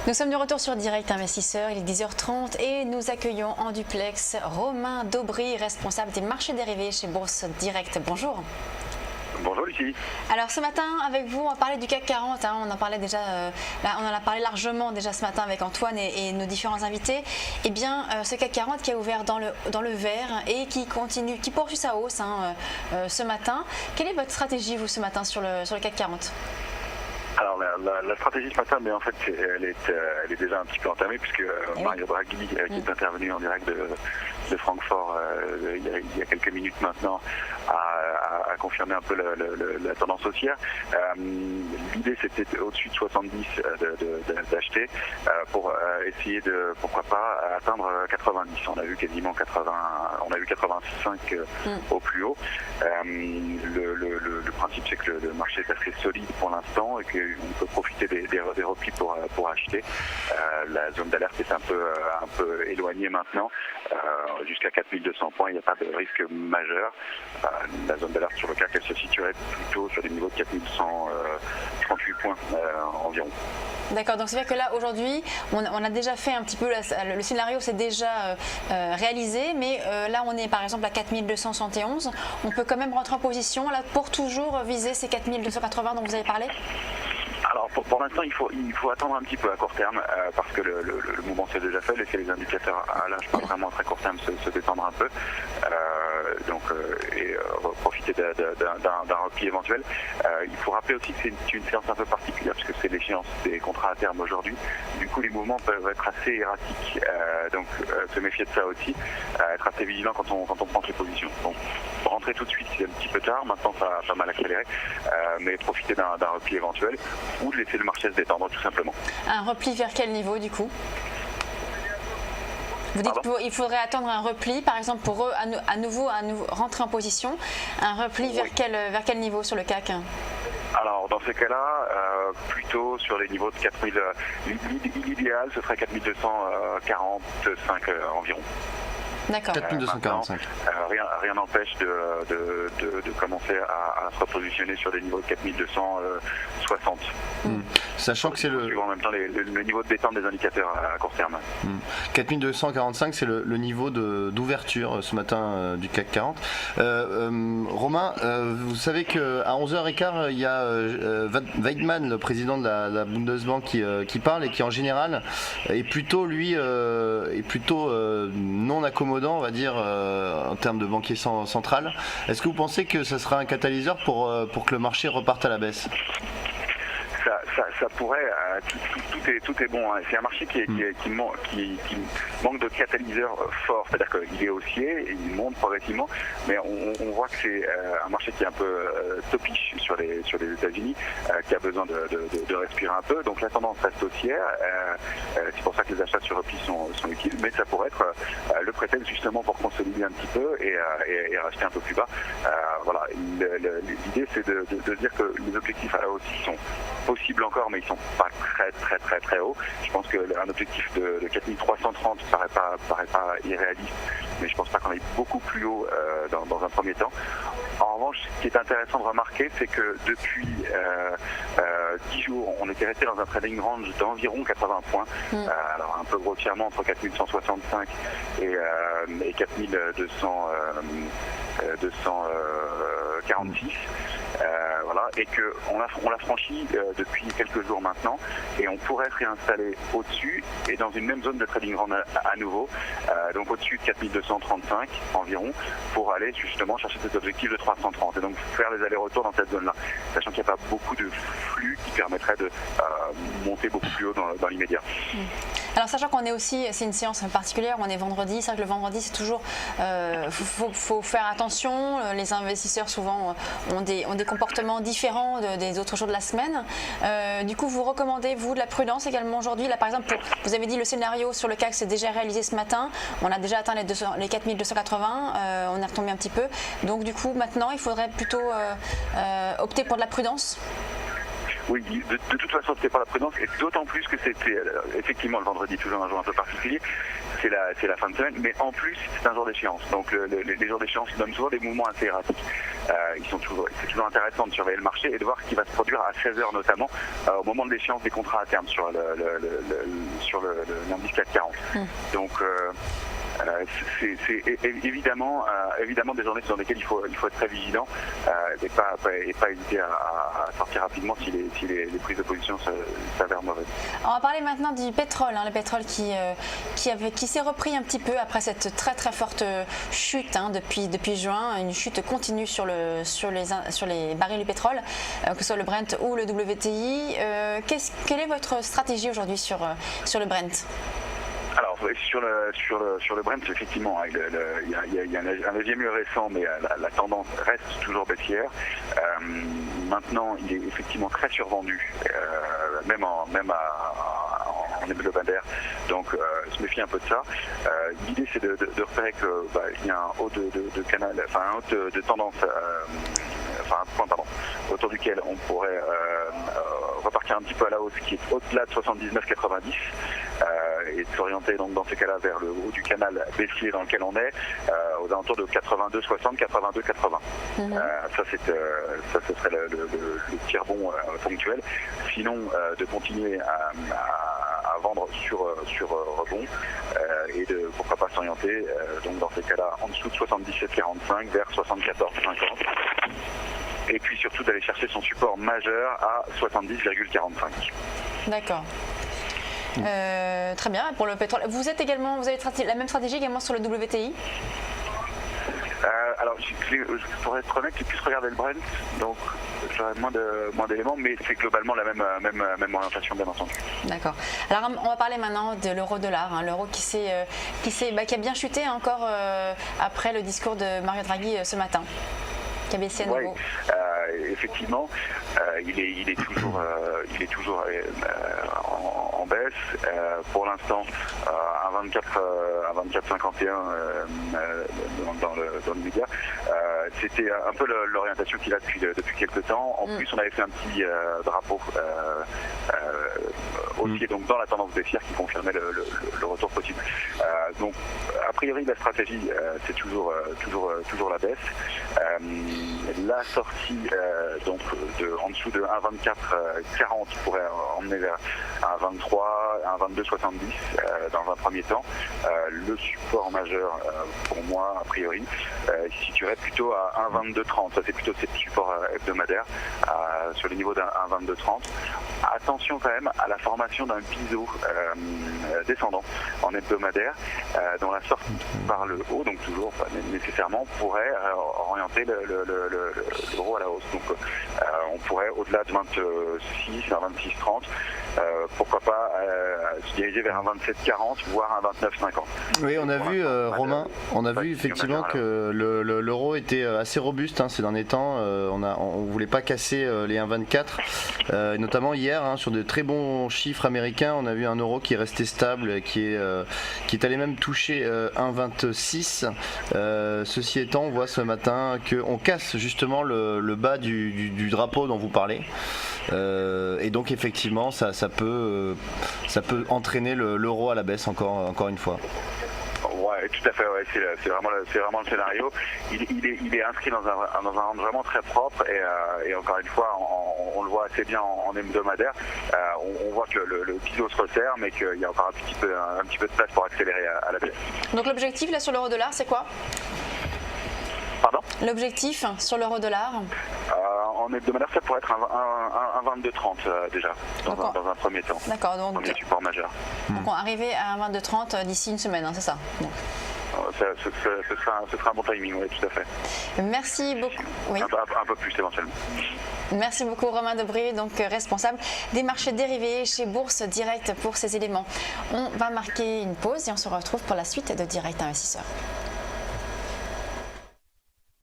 Nous sommes de retour sur Direct Investisseur, il est 10h30 et nous accueillons en duplex Romain Daubry, responsable des marchés dérivés chez Bourse Direct. Bonjour. Bonjour Lucie. Alors ce matin avec vous on va parler du CAC 40, on en parlait déjà, on en a parlé largement déjà ce matin avec Antoine et nos différents invités. Eh bien ce CAC 40 qui a ouvert dans le vert et qui poursuit sa hausse ce matin. Quelle est votre stratégie vous ce matin sur le CAC 40 ? Alors la stratégie ce matin, mais en fait elle est déjà un petit peu entamée puisque Mario Draghi qui est intervenu en direct de Francfort il y a quelques minutes maintenant a confirmé un peu la tendance haussière. L'idée c'était au-dessus de 70 d'acheter pour essayer de pourquoi pas atteindre 90. On a vu quasiment 80, on a vu 85 au plus haut. Le principe c'est que le marché est assez solide pour l'instant et qu'on peut profiter des replis pour acheter. La zone d'alerte est un peu éloignée maintenant. Jusqu'à 4200 points, il n'y a pas de risque majeur. La zone d'alerte sur le CAC, elle se situerait plutôt sur des niveaux de 4138 points environ. D'accord, donc c'est vrai que là aujourd'hui on a déjà fait un petit peu, le scénario s'est déjà réalisé, mais là on est par exemple à 4271, on peut quand même rentrer en position là pour toujours viser ces 4280 dont vous avez parlé? Alors pour l'instant il faut attendre un petit peu à court terme parce que le mouvement s'est déjà fait, laisser les indicateurs à l'âge pas vraiment à très court terme se détendre un peu et profiter d'un repli éventuel. Il faut rappeler aussi que c'est une séance un peu particulière parce que c'est l'échéance des contrats à terme aujourd'hui. Du coup les mouvements peuvent être assez erratiques, donc se méfier de ça aussi, être assez vigilant quand on prend ses positions. Donc rentrer tout de suite c'est un petit peu tard, maintenant ça a pas mal accéléré, mais profiter d'un repli éventuel ou de laisser le marché se détendre tout simplement. Un repli vers quel niveau du coup ? Vous dites qu'il faudrait attendre un repli, par exemple, pour à nouveau rentrer en position. Un repli vers quel niveau sur le CAC ? Alors dans ces cas-là, plutôt sur les niveaux de 4000, l'idéal ce serait 4245 environ. D'accord. 4245. Rien n'empêche de commencer à se repositionner sur des niveaux de 4260. Sachant que c'est en même temps le niveau de détente des indicateurs à court terme. 4245 c'est le niveau d'ouverture ce matin du CAC 40. Romain, vous savez qu'à 11h15 il y a Weidmann, le président de la Bundesbank qui parle et qui en général est plutôt non accommodant, on va dire, en termes de banquier central. Est-ce que vous pensez que ça sera un catalyseur pour que le marché reparte à la baisse ? Ça pourrait, tout est bon. Hein. C'est un marché qui manque de catalyseurs forts, c'est-à-dire qu'il est haussier, il monte progressivement, mais on voit que c'est un marché qui est un peu topiche sur les États-Unis, qui a besoin de respirer un peu. Donc la tendance reste haussière. C'est pour ça que les achats sur repli sont utiles, mais ça pourrait être le prétexte justement pour consolider un petit peu et racheter un peu plus bas. Voilà. L'idée c'est de dire que les objectifs à la hausse sont possibles encore, mais ils sont pas très hauts. Je pense qu'un objectif de 4330 paraît pas irréaliste, mais je pense pas qu'on aille beaucoup plus haut dans un premier temps. En revanche, ce qui est intéressant de remarquer, c'est que depuis 10 jours, on était resté dans un trading range d'environ 80 points, alors un peu grossièrement entre 4165 et 4246. Voilà, et qu'on l'a franchi depuis quelques jours maintenant, et on pourrait se réinstaller au-dessus et dans une même zone de trading range à nouveau, donc au-dessus de 4235 environ, pour aller justement chercher cet objectif de 330 et donc faire les allers-retours dans cette zone-là, sachant qu'il n'y a pas beaucoup de flux qui permettrait de monter beaucoup plus haut dans l'immédiat. Alors sachant qu'on est aussi, c'est une séance particulière, on est vendredi, c'est vrai que le vendredi c'est toujours, faut faire attention, les investisseurs souvent ont des comportements différents des autres jours de la semaine. Du coup vous recommandez vous de la prudence également aujourd'hui, là par exemple vous avez dit le scénario sur le CAC c'est déjà réalisé ce matin, on a déjà atteint les 4280, on est retombé un petit peu, donc du coup maintenant il faudrait plutôt opter pour de la prudence. Oui, de toute façon, c'était pas la prudence, et d'autant plus que c'était effectivement le vendredi, toujours un jour un peu particulier. c'est la fin de semaine, mais en plus c'est un jour d'échéance. Donc les jours d'échéance donnent toujours des mouvements assez erratiques. C'est toujours intéressant de surveiller le marché et de voir ce qui va se produire à 16h notamment au moment de l'échéance des contrats à terme sur l'indice CAC 40. Donc c'est évidemment des journées sur lesquelles il faut être très vigilant et pas hésiter à sortir rapidement si les prises de position s'avèrent mauvaises. On va parler maintenant du pétrole, le pétrole qui s'est repris un petit peu après cette très très forte chute depuis juin, une chute continue sur les barils de pétrole, que ce soit le Brent ou le WTI. Quelle est votre stratégie aujourd'hui sur le Brent ? Alors sur le Brent, effectivement, il y a un léger mieux récent, mais la tendance reste toujours baissière. Maintenant, il est effectivement très survendu, même en hebdomadaire. Donc, se méfie un peu de ça. L'idée, c'est de repérer qu'il y a un haut de canal, enfin un haut de tendance. Enfin un point autour duquel on pourrait repartir un petit peu à la hausse, qui est au-delà de 79,90 et de s'orienter donc dans ces cas-là vers le haut du canal baissier dans lequel on est, aux alentours de 82,60, 82,80. Ça ce serait le petit rebond ponctuel. Sinon, de continuer à vendre sur rebond et de pourquoi pas s'orienter donc dans ces cas-là en dessous de 77,45 vers 74,50. Et puis surtout d'aller chercher son support majeur à 70,45. D'accord. Très bien, pour le pétrole. Vous avez la même stratégie également sur le WTI ? Alors, pour être honnête, j'ai plus regardé le Brent, donc j'aurais moins d'éléments, mais c'est globalement la même orientation, bien entendu. D'accord. Alors, on va parler maintenant de l'euro-dollar, l'euro qui a bien chuté encore après le discours de Mario Draghi ce matin, qui a baissé à nouveau. Effectivement, il est toujours en baisse. Pour l'instant, à 24,51 dans le média. C'était un peu l'orientation qu'il a depuis quelques temps. En plus, on avait fait un petit drapeau haussier, donc dans la tendance baissière, qui confirmait le retour possible. Donc, a priori, la stratégie, c'est toujours la baisse. La sortie donc en dessous de 1,24,40 pourrait emmener vers 1,23, 1,22,70 dans un premier temps. Le support majeur pour moi, a priori, se situerait plutôt à 1,22,30. Ça, c'est plutôt ces supports hebdomadaires sur les niveaux d'un 1,22,30. Attention quand même à la formation d'un biseau descendant en hebdomadaire dont la sortie par le haut, donc toujours pas nécessairement, pourrait orienter l'euro à la hausse. Donc on pourrait au-delà de 26 à 26,30 pourquoi pas se diriger vers un 27,40 voire un 29,50. Oui, on a vu Romain, on a vu effectivement que l'euro était assez robuste ces derniers temps. On voulait pas casser les 1,24 notamment hier sur de très bons chiffres américains. On a vu un euro qui est resté stable, qui est allé même toucher 1,26. Ceci étant, on voit ce matin qu'on casse justement le bas du drapeau dont vous parlez. Et donc effectivement ça peut entraîner l'euro à la baisse encore une fois. Ouais, tout à fait, ouais, c'est vraiment le scénario. Il est inscrit dans un range vraiment très propre et encore une fois on le voit assez bien en hebdomadaire. On voit que le biseau se resserre, mais qu'il y a encore un petit peu de place pour accélérer à la baisse. Donc l'objectif là sur l'euro-dollar, c'est quoi ? Pardon ? L'objectif sur l'euro-dollar ? En hebdomadaire, ça pourrait être un 22,30 déjà, dans un premier temps. D'accord, donc premier support majeur. Donc on arriver à un 22,30 d'ici une semaine, c'est ça donc. Ce sera un bon timing, oui, tout à fait. Merci beaucoup. Oui. Un peu plus éventuellement. Merci beaucoup Romain Debré, donc responsable des marchés dérivés chez Bourse Direct pour ces éléments. On va marquer une pause et on se retrouve pour la suite de Direct Investisseur.